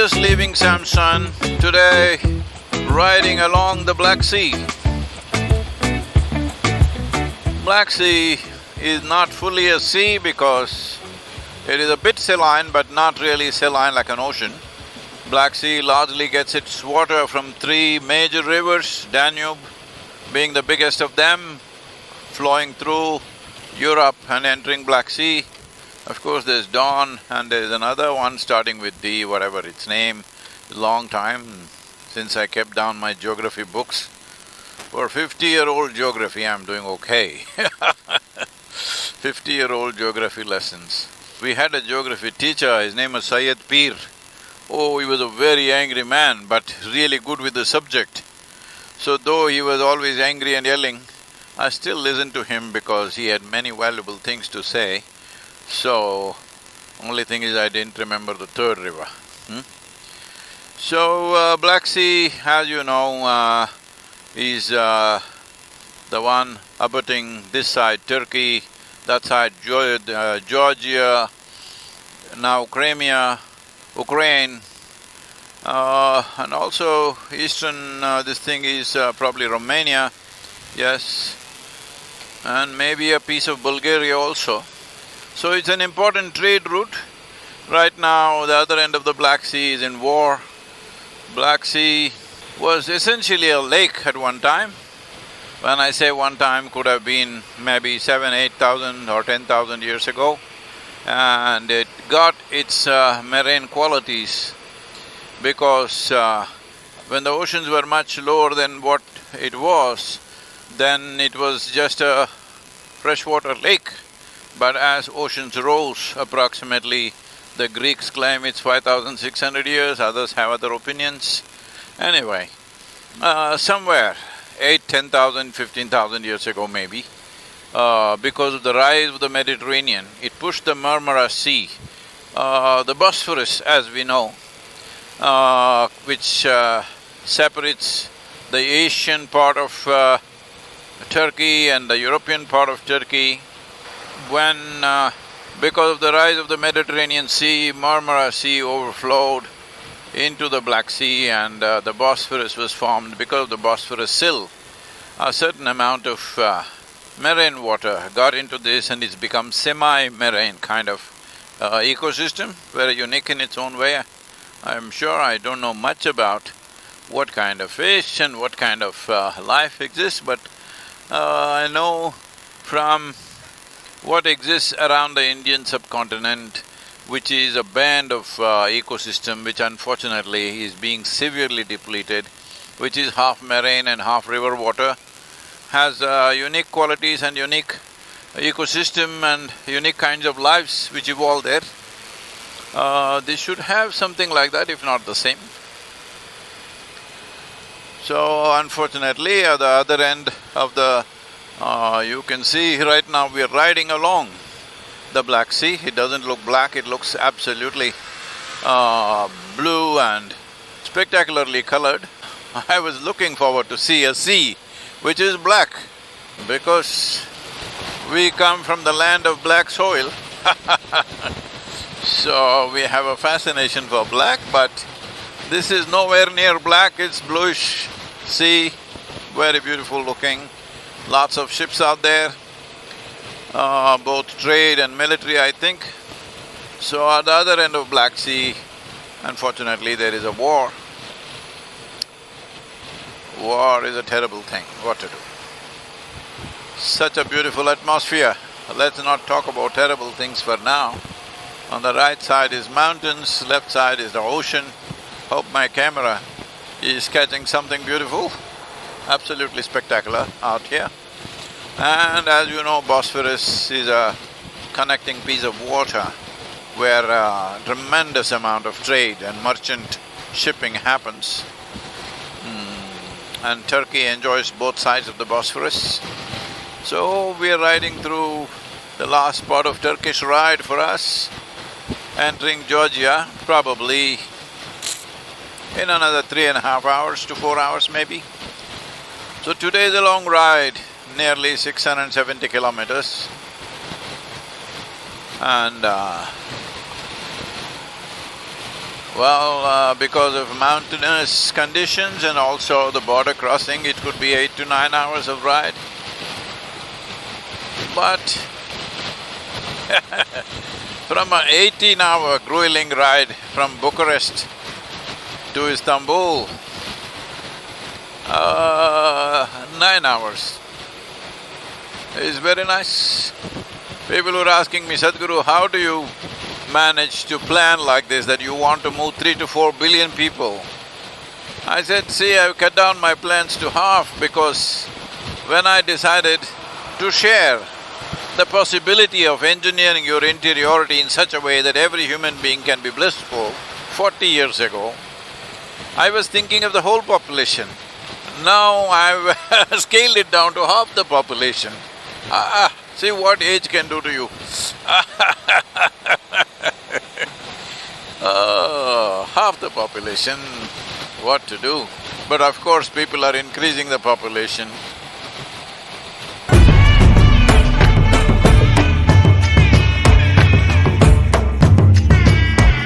Just leaving Samson, today riding along the Black Sea. Black Sea is not fully a sea because it is a bit saline but not really saline like an ocean. Black Sea largely gets its water from three major rivers, Danube being the biggest of them, flowing through Europe and entering Black Sea. Of course, there's Don and there's another one starting with D, whatever its name. Long time since I kept down my geography books. For 50-year-old geography, I'm doing okay 50-year-old geography lessons. We had a geography teacher, his name was Syed Peer. Oh, he was a very angry man, but really good with the subject. So though he was always angry and yelling, I still listened to him because he had many valuable things to say. So, only thing is I didn't remember the third river. So, Black Sea, as you know, is the one abutting this side Turkey, that side Georgia, now Crimea, Ukraine, and also eastern this thing is probably Romania, yes, and maybe a piece of Bulgaria also. So it's an important trade route. Right now, the other end of the Black Sea is in war. Black Sea was essentially a lake at one time. When I say one time, could have been maybe 7,000–8,000 or 10,000 years ago. And it got its marine qualities because when the oceans were much lower than what it was, then it was just a freshwater lake. But as oceans rose approximately, the Greeks claim it's 5,600 years, others have other opinions. Anyway, somewhere 8–10,000, 15,000 years ago maybe, because of the rise of the Mediterranean, it pushed the Mora Sea, the Bosphorus as we know, which separates the Asian part of Turkey and the European part of Turkey. When, because of the rise of the Mediterranean Sea, Marmara Sea overflowed into the Black Sea and the Bosphorus was formed. Because of the Bosphorus sill, a certain amount of marine water got into this and it's become semi-marine kind of ecosystem, very unique in its own way. I'm sure I don't know much about what kind of fish and what kind of life exists, but I know from what exists around the Indian subcontinent, which is a band of ecosystem which unfortunately is being severely depleted, which is half marine and half river water, has unique qualities and unique ecosystem and unique kinds of lives which evolve there. They should have something like that, if not the same. So unfortunately, at the other end of the you can see right now we are riding along the Black Sea. It doesn't look black, it looks absolutely blue and spectacularly colored. I was looking forward to see a sea which is black because we come from the land of black soil so we have a fascination for black, but this is nowhere near black, it's bluish sea, very beautiful looking. Lots of ships out there, both trade and military, I think. So at the other end of Black Sea, unfortunately there is a war. War is a terrible thing, what to do? Such a beautiful atmosphere. Let's not talk about terrible things for now. On the right side is mountains, left side is the ocean. Hope my camera is catching something beautiful. Absolutely spectacular out here. And as you know, Bosphorus is a connecting piece of water where a tremendous amount of trade and merchant shipping happens. And Turkey enjoys both sides of the Bosphorus. So we are riding through the last part of Turkish ride for us, entering Georgia probably in another 3.5 hours to 4 hours maybe. So today is a long ride, nearly 670 kilometers. And Well, because of mountainous conditions and also the border crossing, it could be 8 to 9 hours of ride. But from an 18-hour grueling ride from Bucharest to Istanbul, 9 hours is very nice. People were asking me, Sadhguru, how do you manage to plan like this, that you want to move 3 to 4 billion people? I said, see, I've cut down my plans to half because when I decided to share the possibility of engineering your interiority in such a way that every human being can be blissful, 40 years ago, I was thinking of the whole population. Now I've scaled it down to half the population. See what age can do to you. Half the population, what to do? But of course people are increasing the population.